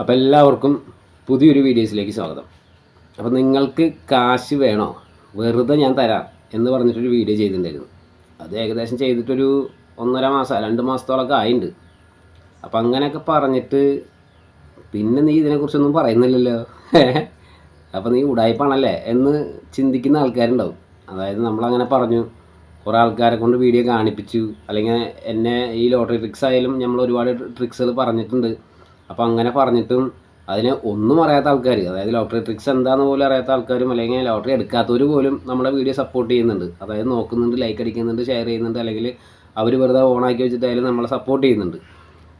അപ്പോൾ എല്ലാവർക്കും പുതിയൊരു വീഡിയോസിലേക്ക് സ്വാഗതം. അപ്പോൾ നിങ്ങൾക്ക് കാശ് വേണോ, വെറുതെ ഞാൻ തരാം എന്ന് പറഞ്ഞിട്ടൊരു വീഡിയോ ചെയ്തിട്ടുണ്ടായിരുന്നു. അത് ഏകദേശം ചെയ്തിട്ടൊരു 1.5 മാസം 2 മാസത്തോളമൊക്കെ ആയിട്ടുണ്ട്. അപ്പോൾ അങ്ങനെയൊക്കെ പറഞ്ഞിട്ട് പിന്നെ നീ ഇതിനെക്കുറിച്ചൊന്നും പറയുന്നില്ലല്ലോ, അപ്പോൾ നീ ഉടായിപ്പാണല്ലേ എന്ന് ചിന്തിക്കുന്ന ആൾക്കാരുണ്ടാവും. അതായത് നമ്മളങ്ങനെ പറഞ്ഞു, കുറേ ആൾക്കാരെ കൊണ്ട് വീഡിയോ കാണിപ്പിച്ചു, അല്ലെങ്കിൽ എന്നെ ഈ ലോട്ടറി ട്രിക്സ് ആയാലും നമ്മൾ ഒരുപാട് ട്രിക്സുകൾ പറഞ്ഞിട്ടുണ്ട്. അപ്പോൾ അങ്ങനെ പറഞ്ഞിട്ടും അതിനെ ഒന്നും അറിയാത്ത ആൾക്കാർ, അതായത് ലോട്ടറി ട്രിക്സ് എന്താണെന്ന് പോലും അറിയാത്ത ആൾക്കാരും അല്ലെങ്കിൽ ലോട്ടറി എടുക്കാത്തവർ പോലും നമ്മുടെ വീഡിയോ സപ്പോർട്ട് ചെയ്യുന്നുണ്ട്. അതായത് നോക്കുന്നുണ്ട്, ലൈക്ക് അടിക്കുന്നുണ്ട്, ഷെയർ ചെയ്യുന്നുണ്ട്, അല്ലെങ്കിൽ അവർ വെറുതെ ഓണാക്കി വെച്ചിട്ടായാലും നമ്മളെ സപ്പോർട്ട് ചെയ്യുന്നുണ്ട്.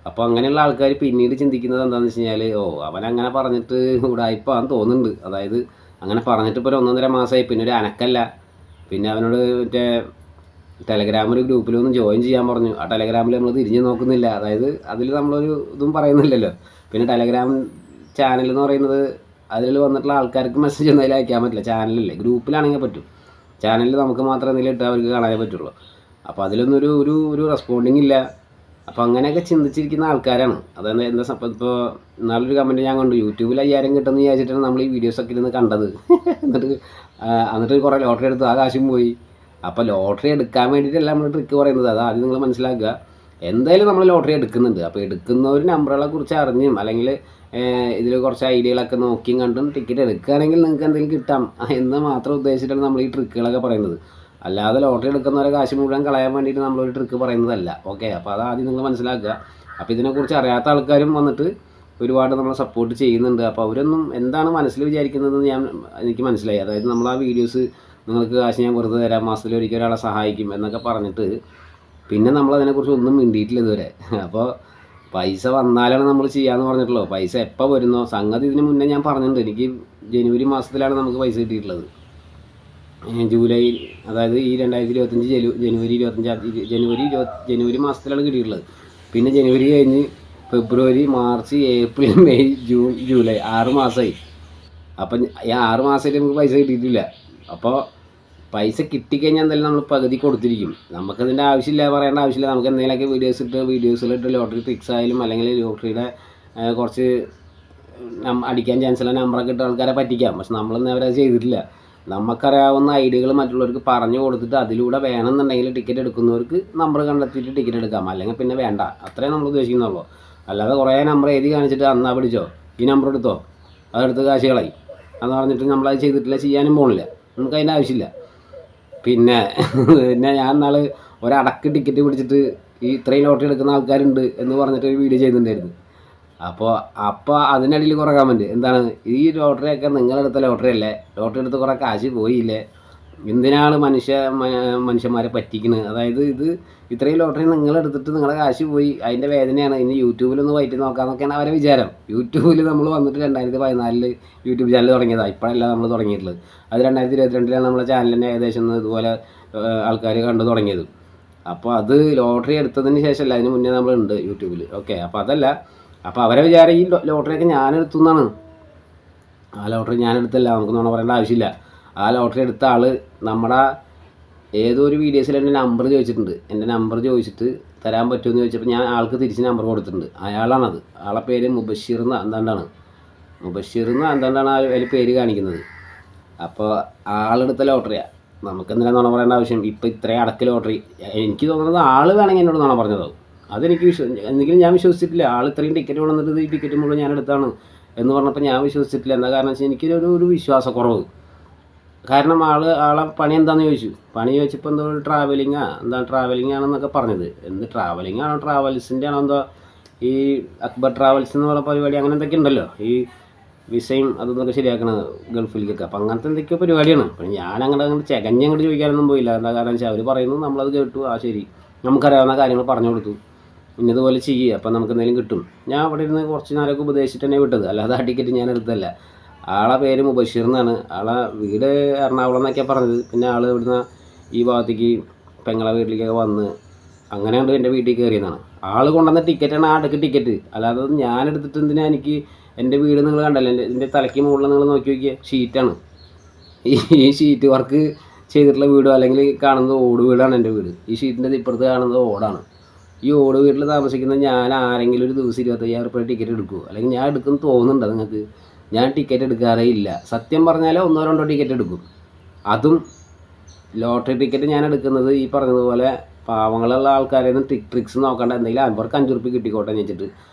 അപ്പോൾ അങ്ങനെയുള്ള ആൾക്കാർ പിന്നീട് ചിന്തിക്കുന്നത് എന്താണെന്ന് വെച്ച് കഴിഞ്ഞാൽ, അവനങ്ങനെ പറഞ്ഞിട്ട് ഉടായിപ്പാന്ന് തോന്നുന്നുണ്ട്. അതായത് അങ്ങനെ പറഞ്ഞിട്ട് ഇപ്പോൾ ഒരു 1.5 മാസമായി, പിന്നെ ഒരു അനക്കല്ല. പിന്നെ അവനോട് മറ്റേ ടെലഗ്രാമിൽ ഗ്രൂപ്പിലൊന്നും ജോയിൻ ചെയ്യാൻ പറഞ്ഞു. ആ ടെലഗ്രാമിൽ നമ്മൾ തിരിഞ്ഞ് നോക്കുന്നില്ല. അതായത് അതിൽ നമ്മളൊരു ഇതും പറയുന്നില്ലല്ലോ. പിന്നെ ടെലഗ്രാം ചാനൽ എന്ന് പറയുന്നത് അതിൽ വന്നിട്ടുള്ള ആൾക്കാർക്ക് മെസ്സേജ് ഒന്നും അതിൽ അയക്കാൻ പറ്റില്ല. ചാനലില്ലേ, ഗ്രൂപ്പിലാണെങ്കിൽ പറ്റും. ചാനലിൽ നമുക്ക് മാത്രം എന്തെങ്കിലും ഇട്ടാൽ അവർക്ക് കാണാനേ പറ്റുള്ളൂ. അപ്പോൾ അതിലൊന്നും ഒരു റെസ്പോണ്ടിങ് ഇല്ല. അപ്പോൾ അങ്ങനെയൊക്കെ ചിന്തിച്ചിരിക്കുന്ന ആൾക്കാരാണ്. അതായത് എന്താ ഇപ്പോൾ നാളൊരു കമൻറ്റ് ഞാൻ കണ്ടു, യൂട്യൂബിൽ 5000 കിട്ടുമെന്ന് വിചാരിച്ചിട്ടാണ് നമ്മൾ ഈ വീഡിയോസൊക്കെ ഇരുന്ന് കണ്ടത്. എന്നിട്ട് കുറേ ലോട്ടറി എടുത്ത് ആ കാശും പോയി. അപ്പോൾ ലോട്ടറി എടുക്കാൻ വേണ്ടിയിട്ടല്ല നമ്മൾ ട്രിക്ക് പറയുന്നത്. അത് ആദ്യം നിങ്ങൾ മനസ്സിലാക്കുക. എന്തായാലും നമ്മൾ ലോട്ടറി എടുക്കുന്നുണ്ട്. അപ്പോൾ എടുക്കുന്നവർ നമ്പറുകളെ കുറിച്ച് അറിഞ്ഞും അല്ലെങ്കിൽ ഇതിൽ കുറച്ച് ഐഡിയകളൊക്കെ നോക്കിയും കണ്ടും ടിക്കറ്റ് എടുക്കുകയാണെങ്കിൽ നിങ്ങൾക്ക് എന്തെങ്കിലും കിട്ടാം എന്ന് മാത്രം ഉദ്ദേശിച്ചിട്ടാണ് നമ്മൾ ഈ ട്രിക്കുകളൊക്കെ പറയുന്നത്. അല്ലാതെ ലോട്ടറി എടുക്കുന്നവരെ കാശ് മുഴുവൻ കളയാൻ വേണ്ടിയിട്ട് നമ്മളൊരു ട്രിക്ക് പറയുന്നതല്ല. ഓക്കെ, അപ്പോൾ അത് ആദ്യം നിങ്ങൾ മനസ്സിലാക്കുക. അപ്പോൾ ഇതിനെക്കുറിച്ച് അറിയാത്ത ആൾക്കാരും വന്നിട്ട് ഒരുപാട് നമ്മളെ സപ്പോർട്ട് ചെയ്യുന്നുണ്ട്. അപ്പോൾ അവരൊന്നും എന്താണ് മനസ്സിൽ വിചാരിക്കുന്നതെന്ന് എനിക്ക് മനസ്സിലായി. അതായത് നമ്മൾ ആ വീഡിയോസ് നിങ്ങൾക്ക് കാശ് ഞാൻ വെറുതെ തരാം, മാസത്തിലൊരിക്കൽ ഒരാളെ സഹായിക്കും എന്നൊക്കെ പറഞ്ഞിട്ട് പിന്നെ നമ്മളതിനെക്കുറിച്ച് ഒന്നും മിണ്ടിയിട്ടില്ല ഇതുവരെ. അപ്പോൾ പൈസ വന്നാലാണ് നമ്മൾ ചെയ്യാമെന്ന് പറഞ്ഞിട്ടുള്ളൂ. പൈസ എപ്പോൾ വരുന്നോ, സംഗതി ഇതിന് മുന്നേ ഞാൻ പറഞ്ഞിട്ടുണ്ട്. എനിക്ക് ജനുവരി മാസത്തിലാണ് നമുക്ക് പൈസ കിട്ടിയിട്ടുള്ളത്. ജൂലൈ, അതായത് ഈ 2025 ജനുവരി 25 ജനുവരി മാസത്തിലാണ് കിട്ടിയിട്ടുള്ളത്. പിന്നെ ജനുവരി കഴിഞ്ഞ് ഫെബ്രുവരി, March, April, May, June, July 6 മാസമായി. അപ്പം ഈ 6 മാസമായിട്ട് നമുക്ക് പൈസ കിട്ടിയിട്ടില്ല. അപ്പോൾ പൈസ കിട്ടിക്കഴിഞ്ഞാൽ എന്തായാലും നമ്മൾ പകുതി കൊടുത്തിരിക്കും. നമുക്കതിൻ്റെ ആവശ്യമില്ല, പറയേണ്ട ആവശ്യമില്ല. നമുക്ക് എന്തെങ്കിലുമൊക്കെ വീഡിയോസിലിട്ട് ലോട്ടറി ട്രിക്സ് ആയാലും അല്ലെങ്കിൽ ലോട്ടറിയുടെ കുറച്ച് അടിക്കാൻ ചാൻസുള്ള നമ്പറൊക്കെ ഇട്ട് ആൾക്കാരെ പറ്റിക്കാം. പക്ഷെ നമ്മളൊന്നും അവരത് ചെയ്തിട്ടില്ല. നമുക്കറിയാവുന്ന ഐഡിയകൾ മറ്റുള്ളവർക്ക് പറഞ്ഞു കൊടുത്തിട്ട് അതിലൂടെ വേണമെന്നുണ്ടെങ്കിൽ ടിക്കറ്റ് എടുക്കുന്നവർക്ക് നമ്പർ കണ്ടെത്തിയിട്ട് ടിക്കറ്റ് എടുക്കാം, അല്ലെങ്കിൽ പിന്നെ വേണ്ട. അത്രയും നമ്മൾ ഉദ്ദേശിക്കുന്നുള്ളൂ. അല്ലാതെ കുറേ നമ്പർ എഴുതി കാണിച്ചിട്ട് അന്നാ പിടിച്ചോ, ഈ നമ്പർ എടുത്തോ, അതെടുത്ത് കാശ് കളയും എന്ന് പറഞ്ഞിട്ട് നമ്മളത് ചെയ്തിട്ടില്ല, ചെയ്യാനും പോകണില്ല. നമുക്ക് അതിൻ്റെ ആവശ്യമില്ല. പിന്നെ ഞാൻ നാൾ ഒരടക്ക് ടിക്കറ്റ് പിടിച്ചിട്ട് ഈ ഇത്രയും ലോട്ടറി എടുക്കുന്ന ആൾക്കാരുണ്ട് എന്ന് പറഞ്ഞിട്ട് ഒരു വീഡിയോ ചെയ്യുന്നുണ്ടായിരുന്നു. അപ്പോൾ അതിനിടയിൽ കുറേ കമൻറ്റ്, എന്താണ് ഈ ലോട്ടറിയൊക്കെ നിങ്ങളെടുത്ത ലോട്ടറി അല്ലേ, ലോട്ടറി എടുത്ത് കുറേ കാശ് പോയില്ലേ, എന്തിനാണ് മനുഷ്യന്മാരെ പറ്റിക്കുന്നത്. അതായത് ഇത്രയും ലോട്ടറി നിങ്ങളെടുത്തിട്ട് നിങ്ങളുടെ കാശ് പോയി, അതിൻ്റെ വേദനയാണ്. ഇനി യൂട്യൂബിലൊന്ന് വയറ്റി നോക്കാമെന്നൊക്കെയാണ് അവരെ വിചാരം. യൂട്യൂബിൽ നമ്മൾ വന്നിട്ട് 2014 യൂട്യൂബ് ചാനൽ തുടങ്ങിയതാണ്, ഇപ്പോഴല്ല നമ്മൾ തുടങ്ങിയിട്ടുള്ളത്. അത് 2022 നമ്മളെ ചാനലിനെ ഏകദേശം ഇതുപോലെ ആൾക്കാർ കണ്ടു തുടങ്ങിയത്. അപ്പോൾ അത് ലോട്ടറി എടുത്തതിന് ശേഷമല്ല, അതിന് മുന്നേ നമ്മളുണ്ട് യൂട്യൂബിൽ. ഓക്കെ, അപ്പോൾ അതല്ല. അപ്പോൾ അവരെ വിചാരം ഈ ലോട്ടറിയൊക്കെ ഞാനെടുത്തു എന്നാണ്. ആ ലോട്ടറി ഞാനെടുത്തല്ല, നമുക്ക് നോണ പറയേണ്ട ആവശ്യമില്ല. ആ ലോട്ടറി എടുത്ത ആൾ നമ്മുടെ ഏതോ ഒരു വീഡിയോസിൽ എൻ്റെ നമ്പർ ചോദിച്ചിട്ടുണ്ട്. എൻ്റെ നമ്പർ ചോദിച്ചിട്ട് തരാൻ പറ്റുമെന്ന് ചോദിച്ചപ്പോൾ ഞാൻ ആൾക്ക് തിരിച്ച് നമ്പർ കൊടുത്തിട്ടുണ്ട്. അയാളാണത്. ആളെ പേര് മുബഷീർ എന്താണ്ടാണ് അതിൽ പേര് കാണിക്കുന്നത്. അപ്പോൾ ആളെടുത്ത ലോട്ടറിയാണ്. നമുക്കെന്തിനാ നുണ പറയേണ്ട ആവശ്യം. ഇപ്പോൾ ഇത്രയും അടക്ക ലോട്ടറി എനിക്ക് തോന്നുന്നത് ആൾ വേണമെങ്കിൽ എന്നോട് നുണ പറഞ്ഞതാവും. അതെനിക്ക് എന്തെങ്കിലും ഞാൻ വിശ്വസിച്ചിട്ടില്ല. ആൾ ഇത്രയും ടിക്കറ്റ് കൊണ്ടുവന്നിട്ട് ഈ ടിക്കറ്റ് മുഴുവൻ ഞാൻ എടുത്താണ് എന്ന് പറഞ്ഞപ്പോൾ ഞാൻ വിശ്വസിച്ചിട്ടില്ല. എന്താ കാരണം വെച്ചാൽ എനിക്കൊരു വിശ്വാസക്കുറവ്. കാരണം ആളെ പണി എന്താണെന്ന് ചോദിച്ചു. പണി ചോദിച്ചപ്പോൾ എന്തോ ട്രാവലിംഗ് ആണെന്നൊക്കെ പറഞ്ഞത്. എന്ത് ട്രാവലിംഗ് ആണോ, ട്രാവൽസിൻ്റെ ആണോ, എന്തോ ഈ അക്ബർ ട്രാവൽസ് എന്ന് പറഞ്ഞ പരിപാടി അങ്ങനെ എന്തൊക്കെ ഉണ്ടല്ലോ, ഈ വിസയും അതൊക്കെ ശരിയാക്കണത് ഗൾഫിലേക്കൊക്കെ. അപ്പോൾ അങ്ങനത്തെ എന്തൊക്കെയോ പരിപാടിയാണ്. അപ്പം ഞാൻ അങ്ങോട്ട് ചകഞ്ഞങ്ങോട്ട് ചോദിക്കാനൊന്നും പോയില്ല. എന്താ കാരണം വെച്ചാൽ അവർ പറയുന്നു, നമ്മളത് കേട്ടു, ആ ശരി, നമുക്കറിയാവുന്ന കാര്യങ്ങൾ പറഞ്ഞു കൊടുത്തു, ഇന്നതുപോലെ ചെയ്യുക, അപ്പം നമുക്ക് എന്തെങ്കിലും കിട്ടും. ഞാൻ അവിടെ ഇരുന്ന് കുറച്ച് നേരമൊക്കെ ഉപദേശിച്ചിട്ട് തന്നെ വിട്ടത്, അല്ലാതെ ആ ടിക്കറ്റ് ഞാൻ എടുത്തല്ല. ആളെ പേര് മുബഷീർ എന്നാണ്. ആളെ വീട് എറണാകുളം എന്നൊക്കെയാണ് പറഞ്ഞത്. പിന്നെ ആൾ ഇവിടുന്ന് ഈ ഭാഗത്തേക്ക് പെങ്ങളെ വീട്ടിലേക്കൊക്കെ വന്ന് അങ്ങനെയാണ് എൻ്റെ വീട്ടിൽ കയറിയതാണ്. ആൾ കൊണ്ടുവന്ന ടിക്കറ്റാണ് ആ അടക്ക് ടിക്കറ്റ്. അല്ലാതെ ഞാൻ എടുത്തിട്ട് എന്തിനാ, എനിക്ക് എൻ്റെ വീട് നിങ്ങൾ കണ്ടല്ലോ, എൻ്റെ തലയ്ക്ക് മുകളിൽ നിങ്ങൾ നോക്കി നോക്കിയ ഷീറ്റാണ്. ഈ ഷീറ്റ് വർക്ക് ചെയ്തിട്ടുള്ള വീടോ അല്ലെങ്കിൽ കാണുന്നത് ഓട് വീടാണ് എൻ്റെ വീട്. ഈ ഷീറ്റിൻ്റെ ഇപ്പുറത്ത് കാണുന്നത് ഓടാണ്. ഈ ഓട് വീട്ടിൽ താമസിക്കുന്ന ഞാൻ ആരെങ്കിലും ഒരു ദിവസം 25,000 റുപ്യ ടിക്കറ്റ് എടുക്കുമോ? അല്ലെങ്കിൽ ഞാൻ എടുക്കുമെന്ന് തോന്നുന്നുണ്ടോ നിങ്ങൾക്ക്? ഞാൻ ടിക്കറ്റ് എടുക്കാറേ ഇല്ല. സത്യം പറഞ്ഞാൽ 1-2 ടിക്കറ്റ് എടുക്കും. അതും ലോട്ടറി ടിക്കറ്റ് ഞാൻ എടുക്കുന്നത് ഈ പറഞ്ഞതുപോലെ പാവങ്ങളുള്ള ആൾക്കാരിൽ നിന്ന് ട്രിക്സ് നോക്കാണ്ട് എന്തെങ്കിലും അവർക്ക് 5 റുപ്യ കിട്ടിക്കോട്ടെ എന്ന് വെച്ചിട്ട്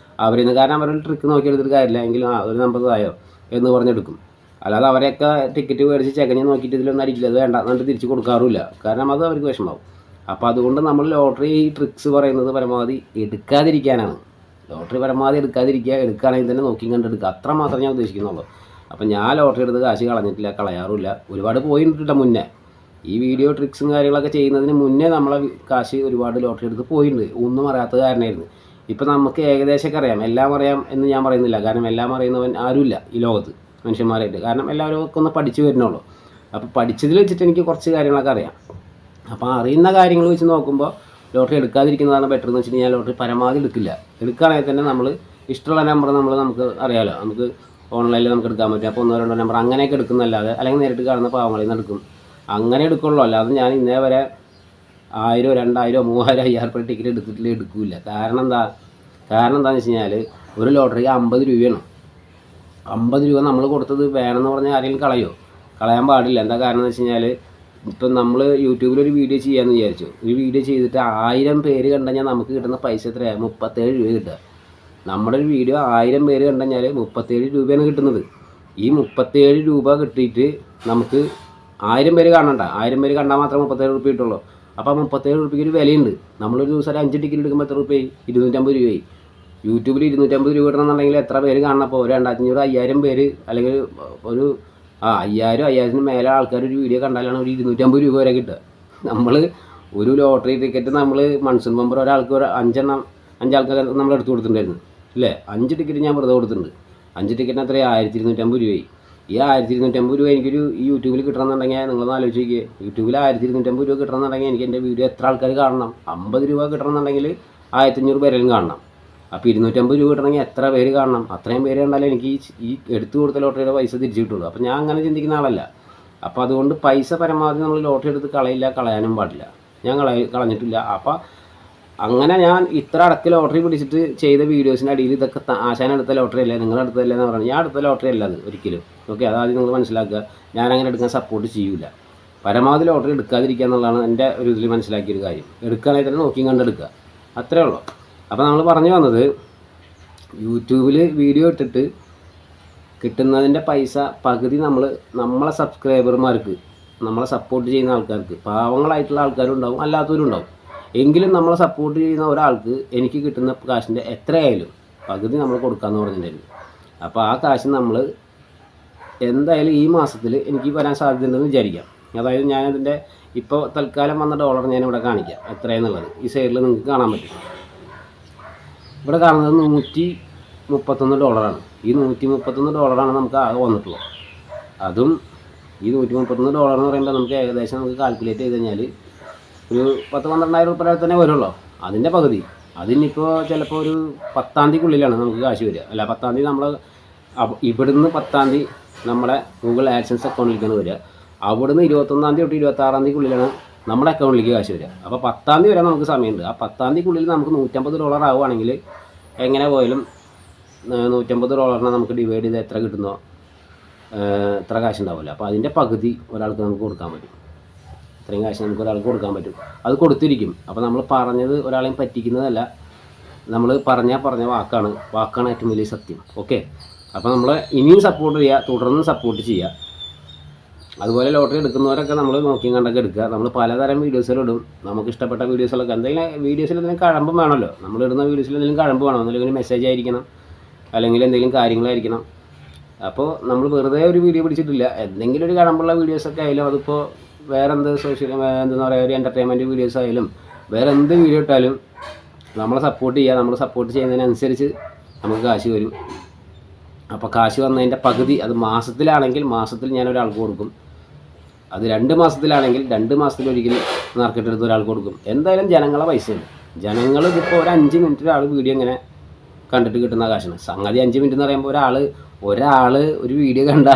അവരിൽ നിന്ന്. കാരണം അവരുടെ ട്രിക്ക് നോക്കി എടുത്തിട്ട് കാര്യമില്ല. എങ്കിലും ഒരു 50 എന്ന് പറഞ്ഞെടുക്കും. അല്ലാതെ അവരെയൊക്കെ ടിക്കറ്റ് മേടിച്ച് ചെകഞ്ഞ് നോക്കിയിട്ട് ഇതിലൊന്നും അടിക്കില്ല, അത് വേണ്ട എന്നിട്ട് തിരിച്ച് കൊടുക്കാറുമില്ല. കാരണം അത് അവർക്ക് വിഷമാവും. അപ്പോൾ അതുകൊണ്ട് നമ്മൾ ലോട്ടറി ട്രിക്സ് പറയുന്നത് പരമാവധി എടുക്കാതിരിക്കാനാണ്. ലോട്ടറി പരമാവധി എടുക്കാതിരിക്കുക, എടുക്കുകയാണെങ്കിൽ തന്നെ നോക്കി കണ്ടെടുക്കുക, അത്ര മാത്രമേ ഞാൻ ഉദ്ദേശിക്കുന്നുള്ളൂ. അപ്പം ഞാൻ ലോട്ടറി എടുത്ത് കാശ് കളഞ്ഞിട്ടില്ല, കളയാറില്ല. ഒരുപാട് പോയിട്ടുണ്ട് മുന്നേ. ഈ വീഡിയോ ട്രിക്സും കാര്യങ്ങളൊക്കെ ചെയ്യുന്നതിന് മുന്നേ നമ്മളെ കാശ് ഒരുപാട് ലോട്ടറി എടുത്ത് പോയിട്ടുണ്ട്. ഒന്നും അറിയാത്ത കാരണമായിരുന്നു. ഇപ്പം നമുക്ക് ഏകദേശമൊക്കെ അറിയാം, എല്ലാം അറിയാം എന്ന് ഞാൻ പറയുന്നില്ല. കാരണം എല്ലാം അറിയുന്നവൻ ആരുമില്ല ഈ ലോകത്ത് മനുഷ്യന്മാരായിട്ട്. കാരണം എല്ലാവരും ഒക്കെ ഒന്ന് പഠിച്ചു വരുന്നുള്ളൂ. അപ്പോൾ പഠിച്ചതിൽ വെച്ചിട്ട് എനിക്ക് കുറച്ച് കാര്യങ്ങളൊക്കെ അറിയാം. അപ്പോൾ അറിയുന്ന കാര്യങ്ങൾ വെച്ച് നോക്കുമ്പോൾ ലോട്ടറി എടുക്കാതിരിക്കുന്നതാണ് ബെറ്റർ എന്ന് വെച്ചിട്ട് ഞാൻ ലോട്ടറി പരമാവധി എടുക്കില്ല. എടുക്കുകയാണെങ്കിൽ തന്നെ നമ്മൾ ഇഷ്ടമുള്ള നമ്പർ നമുക്ക് അറിയാമല്ലോ, നമുക്ക് ഓൺലൈനിൽ നമുക്ക് എടുക്കാൻ പറ്റും. അപ്പോൾ 1-2 നമ്പർ അങ്ങനെയൊക്കെ എടുക്കുന്നല്ലാതെ, അല്ലെങ്കിൽ നേരിട്ട് കാണുന്ന പാവങ്ങളിൽ നിന്ന് എടുക്കും, അങ്ങനെ എടുക്കുള്ളൂ. അല്ലാതെ ഞാൻ ഇന്നേ വരെ 1000, 2000, 3000, 5000 റുപ്യ ടിക്കറ്റ് എടുക്കില്ല. കാരണം എന്താണെന്ന് വെച്ച് കഴിഞ്ഞാൽ ഒരു ലോട്ടറിക്ക് 50 രൂപയാണ്. 50 രൂപ നമ്മൾ കൊടുത്തത് വേണമെന്ന് പറഞ്ഞാൽ ആരെങ്കിലും കളയാൻ പാടില്ല. എന്താ കാരണം എന്ന് വെച്ച് കഴിഞ്ഞാൽ ഇപ്പം നമ്മൾ യൂട്യൂബിലൊരു വീഡിയോ ചെയ്യാമെന്ന് വിചാരിച്ചു. ഒരു വീഡിയോ ചെയ്തിട്ട് 1000 പേര് കണ്ടുകഴിഞ്ഞാൽ നമുക്ക് കിട്ടുന്ന പൈസ എത്രയാണ്? 37 രൂപ കിട്ടുക. നമ്മുടെ ഒരു വീഡിയോ 1000 പേര് കണ്ടുകഴിഞ്ഞാൽ 37 രൂപയാണ് കിട്ടുന്നത്. ഈ 37 രൂപ കിട്ടിയിട്ട് നമുക്ക് 1000 പേര് കാണണ്ട, 1000 പേര് കണ്ടാൽ മാത്രമേ 37 റുപ്യ കിട്ടുള്ളൂ. അപ്പോൾ 37 റുപ്യക്ക് ഒരു വിലയുണ്ട്. നമ്മളൊരു ദിവസം 5 ടിക്കറ്റ് എടുക്കുമ്പോൾ എത്ര രൂപയായി? 250 രൂപയായി. യൂട്യൂബിൽ 250 രൂപ കിട്ടണമെന്നുണ്ടെങ്കിൽ എത്ര പേര് കാണണപ്പോൾ? 2500, 5000 പേര്, അല്ലെങ്കിൽ ഒരു 5000, 5000 മേലെ ആൾക്കാർ ഒരു വീഡിയോ കണ്ടാലാണ് ഒരു 250 രൂപ വരെ കിട്ടുക. നമ്മൾ ഒരു ലോട്ടറി ടിക്കറ്റ് നമ്മൾ മൺസൂൺ ബമ്പർ ഒരാൾക്ക് 5 ആൾക്കാർ നമ്മൾ എടുത്ത് കൊടുത്തിട്ടുണ്ടായിരുന്നു അല്ലേ? 5 ടിക്കറ്റ് ഞാൻ വെറുതെ കൊടുത്തിട്ടുണ്ട്. 5 ടിക്കറ്റിന് എത്രയാണ്? 1250 രൂപയായി. ഈ 1250 രൂപ എനിക്കൊരു യൂട്യൂബിൽ കിട്ടണമെന്നുണ്ടെങ്കിൽ നിങ്ങളൊന്ന് ആലോചിച്ച് നോക്കിയേ. യൂട്യൂബിൽ 1250 രൂപ കിട്ടണമെന്നുണ്ടെങ്കിൽ എനിക്ക് എൻ്റെ വീഡിയോ എത്ര ആൾക്കാർ കാണണം? 50 രൂപ കിട്ടണമെന്നുണ്ടെങ്കിൽ 1500 പേരെങ്കിലും കാണണം. അപ്പോൾ 250 രൂപ കിട്ടണമെങ്കിൽ എത്ര പേര് കാണണം? അത്രയും പേര് കണ്ടാലേ എനിക്ക് ഈ എടുത്തു കൊടുത്ത ലോട്ടറിയുടെ പൈസ തിരിച്ചു കിട്ടുള്ളൂ. അപ്പോൾ ഞാൻ അങ്ങനെ ചിന്തിക്കുന്ന ആളല്ല. അപ്പോൾ അതുകൊണ്ട് പൈസ പരമാവധി നമ്മൾ ലോട്ടറി എടുത്ത് കളയാനും പാടില്ല. ഞാൻ കളഞ്ഞിട്ടില്ല. അപ്പോൾ അങ്ങനെ ഞാൻ ഇത്ര അടക്ക് ലോട്ടറി പിടിച്ചിട്ട് ചെയ്ത വീഡിയോസിൻ്റെ അടിയിൽ ഇതൊക്കെ ആശാൻ എടുത്ത ലോട്ടറി അല്ലേ, നിങ്ങളെടുത്തല്ലേ എന്ന് പറഞ്ഞു. ഞാൻ എടുത്ത ലോട്ടറി അല്ല അത് ഒരിക്കലും. ഓക്കെ, അതാദ്യം നിങ്ങൾ മനസ്സിലാക്കുക. ഞാനങ്ങനെ എടുക്കാൻ സപ്പോർട്ട് ചെയ്യൂല. പരമാവധി ലോട്ടറി എടുക്കാതിരിക്കുക എന്നുള്ളതാണ് എൻ്റെ ഒരു ഇതിൽ മനസ്സിലാക്കിയൊരു കാര്യം. എടുക്കുകയാണെങ്കിൽ തന്നെ നോക്കിയും കണ്ടെടുക്കുക, അത്രേ ഉള്ളൂ. അപ്പോൾ നമ്മൾ പറഞ്ഞു വന്നത്, യൂട്യൂബിൽ വീഡിയോ ഇട്ടിട്ട് കിട്ടുന്നതിൻ്റെ പൈസ പകുതി നമ്മളെ സബ്സ്ക്രൈബർമാർക്ക്, നമ്മളെ സപ്പോർട്ട് ചെയ്യുന്ന ആൾക്കാർക്ക്, പാവങ്ങളായിട്ടുള്ള ആൾക്കാരും ഉണ്ടാവും, അല്ലാത്തവരും ഉണ്ടാവും. എങ്കിലും നമ്മളെ സപ്പോർട്ട് ചെയ്യുന്ന ഒരാൾക്ക് എനിക്ക് കിട്ടുന്ന കാശിൻ്റെ എത്രയായാലും പകുതി നമ്മൾ കൊടുക്കാമെന്ന് പറഞ്ഞിട്ടുണ്ടായിരുന്നു. അപ്പോൾ ആ കാശ് നമ്മൾ എന്തായാലും ഈ മാസത്തിൽ എനിക്ക് വരാൻ സാധ്യതയുണ്ടെന്ന് വിചാരിക്കാം. അതായത് ഞാനതിൻ്റെ ഇപ്പോൾ തൽക്കാലം വന്ന ഡോളർ ഞാനിവിടെ കാണിക്കാം എത്രയെന്നുള്ളത്. ഈ സൈഡിൽ നിങ്ങൾക്ക് കാണാൻ പറ്റും. ഇവിടെ കാണുന്നത് $131. ഈ $131 നമുക്ക് ആകെ വന്നിട്ടുള്ളൂ. അതും ഈ $131 എന്ന് പറയുമ്പോൾ നമുക്ക് ഏകദേശം കാൽക്കുലേറ്റ് ചെയ്ത് കഴിഞ്ഞാൽ ഒരു 10-12 റുപ്യ തന്നെ വരുള്ളൂ. അതിൻ്റെ പകുതി അതിനിപ്പോൾ ചിലപ്പോൾ ഒരു 10-ാം തീയതിക്കുള്ളിലാണ് നമുക്ക് കാശ് വരിക. അല്ല, 10-ാം തീയതി നമ്മൾ ഇവിടുന്ന് 10-ാം തീയതി നമ്മുടെ ഗൂഗിൾ ആഡ്സൻസ് അക്കൗണ്ടിലേക്കാണ് വരിക. അവിടുന്ന് 21-ാം തീയതി തൊട്ട് 26-ാം തീയതിക്കുള്ളിലാണ് നമ്മുടെ അക്കൗണ്ടിലേക്ക് കാശ് വരിക. അപ്പോൾ 10-ാം തീയതി വരെ നമുക്ക് സമയമുണ്ട്. ആ 10-ാം തീയതിക്കുള്ളിൽ നമുക്ക് $150 ആവുകയാണെങ്കിൽ എങ്ങനെ പോയാലും $150 നമുക്ക് ഡിവൈഡ് ചെയ്ത് എത്ര കിട്ടുന്നോ എത്ര കാശ് ഉണ്ടാവില്ല. അപ്പോൾ അതിൻ്റെ പകുതി ഒരാൾക്ക് നമുക്ക് കൊടുക്കാൻ പറ്റും. ഇത്രയും കാശ് നമുക്ക് ഒരാൾക്ക് കൊടുക്കാൻ പറ്റും. അത് കൊടുത്തിരിക്കും. അപ്പോൾ നമ്മൾ പറഞ്ഞത് ഒരാളെയും പറ്റിക്കുന്നതല്ല, നമ്മൾ പറഞ്ഞ വാക്കാണ് ഏറ്റവും വലിയ സത്യം. ഓക്കെ, അപ്പോൾ നമ്മൾ ഇനിയും സപ്പോർട്ട് ചെയ്യുക, തുടർന്ന് സപ്പോർട്ട് ചെയ്യുക. അതുപോലെ ലോട്ടറി എടുക്കുന്നവരൊക്കെ നമ്മൾ നോക്കിയും കണ്ടൊക്കെ എടുക്കുക. നമ്മൾ പലതരം വീഡിയോസിലിടും, നമുക്ക് ഇഷ്ടപ്പെട്ട വീഡിയോസിലൊക്കെ. എന്തെങ്കിലും വീഡിയോസിൽ എന്തെങ്കിലും കഴമ്പ് വേണമല്ലോ, നമ്മളിടുന്ന വീഡിയോസിൽ എന്തെങ്കിലും കഴമ്പ് വേണം, എന്തെങ്കിലും മെസ്സേജ് ആയിരിക്കണം, അല്ലെങ്കിൽ എന്തെങ്കിലും കാര്യങ്ങളായിരിക്കണം. അപ്പോൾ നമ്മൾ വെറുതെ ഒരു വീഡിയോ പിടിച്ചിട്ടില്ല. എന്തെങ്കിലും ഒരു കഴമ്പുള്ള വീഡിയോസൊക്കെ ആയാലും, അതിപ്പോൾ വേറെ എന്ത് എന്താ പറയുക, ഒരു എൻ്റർടൈൻമെൻറ്റ് വീഡിയോസ് ആയാലും വേറെ എന്ത് വീഡിയോ ഇട്ടാലും നമ്മളെ സപ്പോർട്ട് ചെയ്യുക. നമ്മൾ സപ്പോർട്ട് ചെയ്യുന്നതിനനുസരിച്ച് നമുക്ക് കാശ് വരും. അപ്പോൾ കാശ് വന്നതിൻ്റെ പകുതി, അത് മാസത്തിലാണെങ്കിൽ മാസത്തിൽ ഞാൻ ഒരാൾക്ക് കൊടുക്കും. അത് 2 മാസത്തിലാണെങ്കിൽ 2 മാസത്തിലൊരിക്കൽ നറുക്കെട്ടെടുത്ത് ഒരാൾക്ക് കൊടുക്കും. എന്തായാലും ജനങ്ങളെ പൈസയാണ്. ജനങ്ങൾ ഇതിപ്പോൾ ഒരു 5 മിനിറ്റ് ഒരാൾ വീഡിയോ ഇങ്ങനെ കണ്ടിട്ട് കിട്ടുന്ന കാശാണ്. സംഗതി 5 മിനിറ്റ് എന്ന് പറയുമ്പോൾ ഒരാൾ ഒരു വീഡിയോ കണ്ട,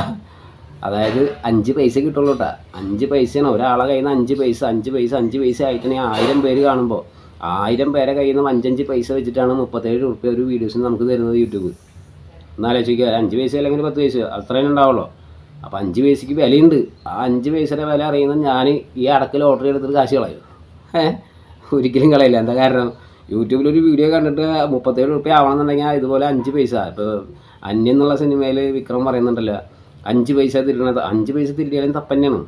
അതായത് 5 പൈസ കിട്ടുള്ളൂ കേട്ടോ. 5 പൈസയാണ് ഒരാളെ കയ്യിൽ നിന്ന്. 5 പൈസ ആയിട്ടാണെങ്കിൽ 1000 പേര് കാണുമ്പോൾ 1000 പേരെ കയ്യിൽ നിന്ന് 5 പൈസ വെച്ചിട്ടാണ് 37 റുപ്യ ഒരു വീഡിയോസിന് നമുക്ക് തരുന്നത് യൂട്യൂബ്. എന്നാലോചിക്കുക, 5 പൈസ അല്ലെങ്കിൽ 10 പൈസ അത്രയും ഉണ്ടാവുള്ളൂ. അപ്പോൾ 5 പൈസയ്ക്ക് വിലയുണ്ട്. ആ 5 പൈസയുടെ വില അറിയുന്നത് ഞാൻ ഈ അടക്ക് ലോട്ടറി എടുത്തിട്ട് കാശ് കളയും. ഒരിക്കലും കളയില്ല. എന്താ കാരണം, യൂട്യൂബിലൊരു വീഡിയോ കണ്ടിട്ട് 37 റുപ്യ ആവണമെന്നുണ്ടെങ്കിൽ ഇതുപോലെ 5 പൈസ. ഇപ്പോൾ അന്യം എന്നുള്ള സിനിമയിൽ വിക്രം പറയുന്നുണ്ടല്ലോ, 5 പൈസ തിരിയണത്, 5 പൈസ തിരിയാലും തപ്പന്നെയാണ്.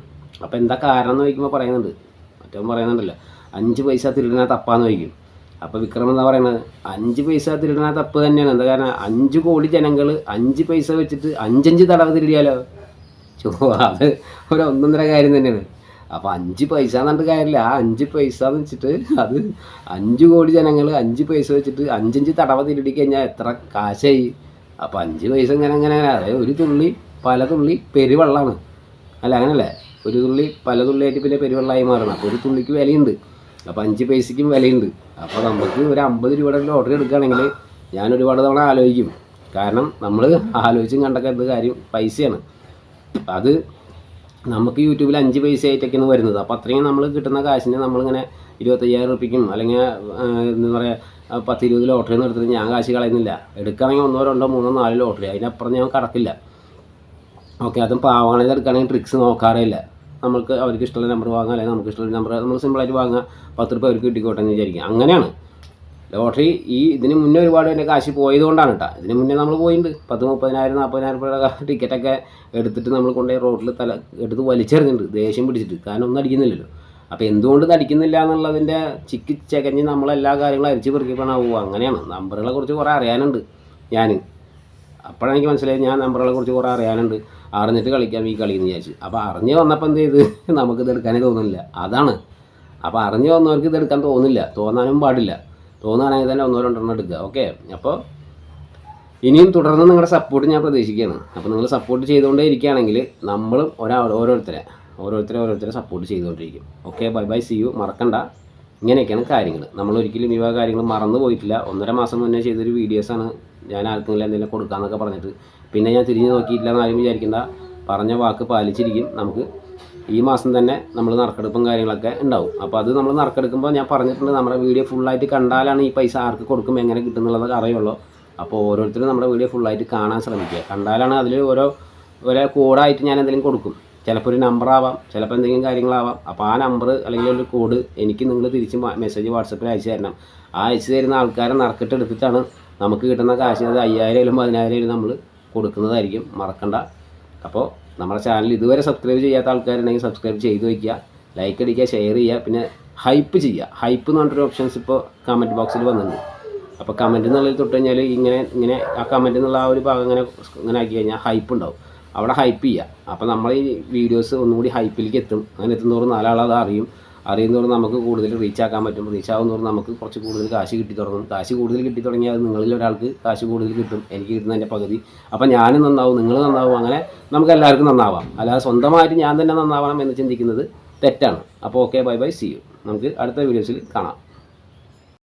അപ്പോൾ എന്താ കാരണം എന്ന് ചോദിക്കുമ്പോൾ പറയുന്നുണ്ട്, മറ്റവൻ പറയുന്നുണ്ടല്ലോ 5 പൈസ തിരിയണ തപ്പാന്ന് ചോദിക്കും. അപ്പോൾ വിക്രം എന്താ പറയുന്നത്, 5 പൈസ തിരിയണ തപ്പ് തന്നെയാണ്. എന്താ കാരണം, 5 കോടി ജനങ്ങൾ 5 പൈസ വെച്ചിട്ട് 5 തടവ് തിരിയാലോ. അത് ഒരു 1.5 കാര്യം തന്നെയാണ്. അപ്പോൾ 5 പൈസ എന്നിട്ട് കാര്യമില്ല. ആ 5 പൈസ എന്ന് വെച്ചിട്ട് അത് 5 കോടി ജനങ്ങൾ 5 പൈസ വെച്ചിട്ട് 5 തടവ തിരിടി കഴിഞ്ഞാൽ എത്ര കാശായി. അപ്പോൾ 5 പൈസ ഇങ്ങനെ അതായത് ഒരു തുള്ളി പല തുള്ളി പെരുവെള്ളമാണ്. അല്ല അങ്ങനല്ലേ, ഒരു തുള്ളി പല തുള്ളിയായിട്ട് പിന്നെ പെരുവെള്ളമായി മാറണം. അപ്പോൾ ഒരു തുള്ളിക്ക് വിലയുണ്ട്. അപ്പോൾ 5 പൈസയ്ക്കും വിലയുണ്ട്. അപ്പോൾ നമുക്ക് ഒരു 50 രൂപയുടെ ലോട്ടറി എടുക്കുകയാണെങ്കിൽ ഞാൻ ഒരുപാട് തവണ ആലോചിക്കും. കാരണം നമ്മൾ ആലോചിച്ചും കണ്ടൊക്കെ എന്ത് കാര്യം, പൈസയാണ്. അത് നമുക്ക് യൂട്യൂബിൽ 5 പൈസ ആയിട്ടൊക്കെയാണ് വരുന്നത്. അപ്പോൾ അത്രയും നമ്മൾ കിട്ടുന്ന കാശിനെ നമ്മളിങ്ങനെ 25,000 റുപ്യക്കും അല്ലെങ്കിൽ എന്താ പറയുക 10-20 ലോട്ടറി ഒന്നും എടുത്തിട്ട് ഞാൻ കാശ് കളയുന്നില്ല. എടുക്കുകയാണെങ്കിൽ 1, 2, 3, 4 ലോട്ടറി, അതിനപ്പുറം ഞാൻ കടക്കില്ല. ഓക്കെ, അതും പാവങ്ങളിൽ എടുക്കുകയാണെങ്കിൽ ട്രിക്സ് നോക്കാറില്ല. നമുക്ക് അവർക്ക് ഇഷ്ടമുള്ള നമ്പർ വാങ്ങാം, അല്ലെങ്കിൽ നമുക്ക് ഇഷ്ടമുള്ള നമ്പർ നമ്മൾ സിമ്പിളായിട്ട് വാങ്ങുക, 10 രൂപ അവർക്ക് കിട്ടിക്കോട്ടെ എന്ന് വിചാരിക്കുക. അങ്ങനെയാണ് ലോട്ടറി. ഇതിന് മുന്നേ ഒരുപാട് എൻ്റെ കാശ് പോയതുകൊണ്ടാണ് കേട്ടോ. ഇതിന് മുന്നേ നമ്മൾ പോയിട്ടുണ്ട് 10, 30,000, 40,000 രൂപയുടെ ടിക്കറ്റൊക്കെ എടുത്തിട്ട് നമ്മൾ കൊണ്ടുപോയി റോഡിൽ എടുത്ത് വലിച്ചെറിഞ്ഞിട്ടുണ്ട് ദേഷ്യം പിടിച്ചിട്ട്. കാരണം ഒന്നും അടിക്കുന്നില്ലല്ലോ. അപ്പോൾ എന്തുകൊണ്ട് അടിക്കുന്നില്ല എന്നുള്ളതിൻ്റെ ചിക്കി ചകഞ്ഞ് നമ്മളെല്ലാ കാര്യങ്ങളും അരിച്ച് പെറുക്കിപ്പോണ പോവുക. അങ്ങനെയാണ്. നമ്പറുകളെ കുറിച്ച് കുറേ അറിയാനുണ്ട് ഞാൻ. അപ്പോഴാണ് എനിക്ക് മനസ്സിലായി ഞാൻ നമ്പറുകളെ കുറിച്ച് കുറേ അറിയാനുണ്ട്, അറിഞ്ഞിട്ട് കളിക്കാം ഈ കളി എന്ന് വിചാരിച്ചു. അപ്പോൾ അറിഞ്ഞ് വന്നപ്പോൾ എന്ത് ചെയ്ത്, നമുക്കിത് എടുക്കാനേ തോന്നുന്നില്ല. അതാണ്. അപ്പോൾ അറിഞ്ഞ് വന്നവർക്ക് ഇത് എടുക്കാൻ തോന്നില്ല, തോന്നാനും പാടില്ല. തോന്നുകയാണെങ്കിൽ തന്നെ 1, 2 എടുക്കുക. ഓക്കെ, അപ്പോൾ ഇനിയും തുടർന്ന് നിങ്ങളുടെ സപ്പോർട്ട് ഞാൻ പ്രതീക്ഷിക്കുകയാണ്. അപ്പോൾ നിങ്ങൾ സപ്പോർട്ട് ചെയ്തുകൊണ്ടേ ഇരിക്കുകയാണെങ്കിൽ നമ്മളും ഓരോരുത്തരെ സപ്പോർട്ട് ചെയ്തുകൊണ്ടിരിക്കും. Okay, bye bye, see you. മറക്കണ്ട, ഇങ്ങനെയൊക്കെയാണ് കാര്യങ്ങൾ. നമ്മളൊരിക്കലും ഈ കാര്യങ്ങൾ മറന്നു പോയിട്ടില്ല. 1.5 മാസം മുന്നേ ചെയ്തൊരു വീഡിയോസാണ്. ഞാൻ ആർക്കെങ്കിലും എന്തെങ്കിലും കൊടുക്കാമെന്നൊക്കെ പറഞ്ഞിട്ട് പിന്നെ ഞാൻ തിരിഞ്ഞ് നോക്കിയിട്ടില്ല എന്നാരും വിചാരിക്കേണ്ട. പറഞ്ഞ വാക്ക് പാലിച്ചിരിക്കും. നമുക്ക് ഈ മാസം തന്നെ നമ്മൾ നറുക്കെടുപ്പും കാര്യങ്ങളൊക്കെ ഉണ്ടാവും. അപ്പോൾ അത് നമ്മൾ നറുക്കെടുക്കുമ്പോൾ ഞാൻ പറഞ്ഞിട്ടുണ്ട്, നമ്മുടെ വീഡിയോ ഫുള്ളായിട്ട് കണ്ടാലാണ് ഈ പൈസ ആർക്ക് കൊടുക്കും എങ്ങനെ കിട്ടും എന്നുള്ളത് അറിയുള്ളൂ. അപ്പോൾ ഓരോരുത്തരും നമ്മുടെ വീഡിയോ ഫുള്ളായിട്ട് കാണാൻ ശ്രമിക്കുക. കണ്ടാലാണ് അതിൽ ഓരോ കോഡായിട്ട് ഞാൻ എന്തെങ്കിലും കൊടുക്കും. ചിലപ്പോൾ ഒരു നമ്പറാവാം, ചിലപ്പോൾ എന്തെങ്കിലും കാര്യങ്ങളാവാം. അപ്പോൾ ആ നമ്പർ അല്ലെങ്കിൽ ഒരു കോഡ് എനിക്ക് നിങ്ങൾ തിരിച്ച് മെസ്സേജ് വാട്സപ്പിൽ അയച്ചു തരണം. ആ അയച്ചു തരുന്ന ആൾക്കാരെ നറുക്കിട്ട് എടുത്തിട്ടാണ് നമുക്ക് കിട്ടുന്ന കാശ്. അത് 5,000 10,000 നമ്മൾ കൊടുക്കുന്നതായിരിക്കും. മറക്കണ്ട. അപ്പോൾ നമ്മുടെ ചാനൽ ഇതുവരെ സബ്സ്ക്രൈബ് ചെയ്യാത്ത ആൾക്കാരുണ്ടെങ്കിൽ സബ്സ്ക്രൈബ് ചെയ്ത് വയ്ക്കുക, ലൈക്ക് അടിക്കുക, ഷെയർ ചെയ്യുക, പിന്നെ ഹൈപ്പ് ചെയ്യുക. ഹൈപ്പ് എന്ന് പറഞ്ഞൊരു ഓപ്ഷൻസ് ഇപ്പോൾ കമൻറ്റ് ബോക്സിൽ വന്നിട്ടുണ്ട്. അപ്പോൾ കമൻറ്റ് എന്നുള്ളതിൽ തൊട്ട് കഴിഞ്ഞാൽ ഇങ്ങനെ ആ കമൻറ്റ് എന്നുള്ള ആ ഒരു ഭാഗം ഇങ്ങനെ ആക്കി കഴിഞ്ഞാൽ ഹൈപ്പ് ഉണ്ടാവും. അവിടെ ഹൈപ്പ് ചെയ്യുക. അപ്പോൾ നമ്മൾ ഈ വീഡിയോസ് ഒന്നുകൂടി ഹൈപ്പിലേക്ക് എത്തും. അങ്ങനെ എത്തുന്നതോറും 4 ആൾ അത് അറിയുന്നതോറും നമുക്ക് കൂടുതൽ റീച്ച് ആക്കാൻ പറ്റും. റീച്ച് ആകുന്നതോറും നമുക്ക് കുറച്ച് കൂടുതൽ കാശ് കിട്ടി തുടങ്ങും. കാശ് കൂടുതൽ കിട്ടി തുടങ്ങിയാൽ നിങ്ങളിൽ ഒരാൾക്ക് കാശ് കൂടുതൽ കിട്ടും, എനിക്ക് കിട്ടുന്നതിൻ്റെ പകുതി. അപ്പോൾ ഞാനും നന്നാവും, നിങ്ങൾ നന്നാവും, അങ്ങനെ നമുക്ക് എല്ലാവർക്കും നന്നാവാം. അല്ലാതെ സ്വന്തമായിട്ട് ഞാൻ തന്നെ നന്നാവണം എന്ന് ചിന്തിക്കുന്നത് തെറ്റാണ്. അപ്പോൾ okay, bye bye, see you. നമുക്ക് അടുത്ത വീഡിയോസിൽ കാണാം.